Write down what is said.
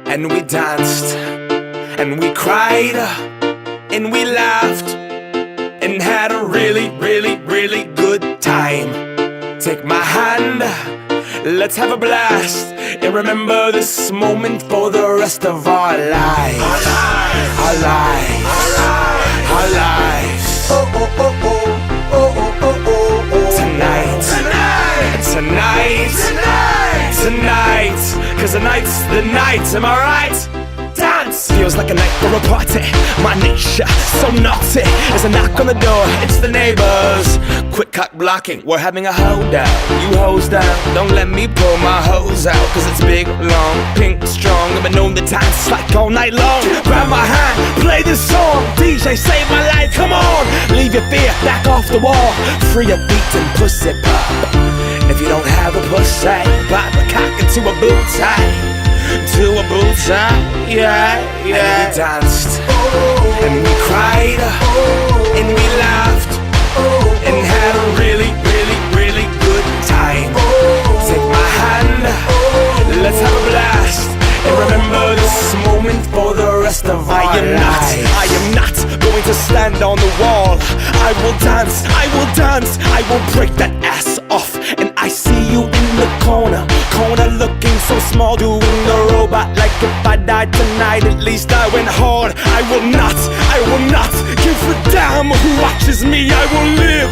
And we danced, and we cried, and we laughed, and had a really, really, really good time. Take my hand, let's have a blast, and remember this moment for the rest of our lives. Our lives, our lives. Tonight, cause tonight's the night, am I right? Dance! Feels like a night for a party. My nature, so naughty. There's a knock on the door, it's the neighbors. Quick cock blocking, we're having a hold out. You hose down, don't let me pull my hose out. Cause it's big, long, pink, strong. I've been known the dance like all night long. Grab my hand, play this song. DJ, save my life, come on. Leave your fear, back off the wall. Free a beat and pussy pop. If you don't have a pussy, pop a cock into a bow tie. To a bow tie, yeah. And we danced, and we cried, and we laughed, and had a really, really, really good time. Take my hand, let's have a blast, and remember this moment for the rest of our lives. I am not going to stand on the wall. I will dance, I will break that ass off. And I see you in the corner looking so small, doing the robot like if I died tonight, at least I went hard. I will not give a damn who watches me. I will live.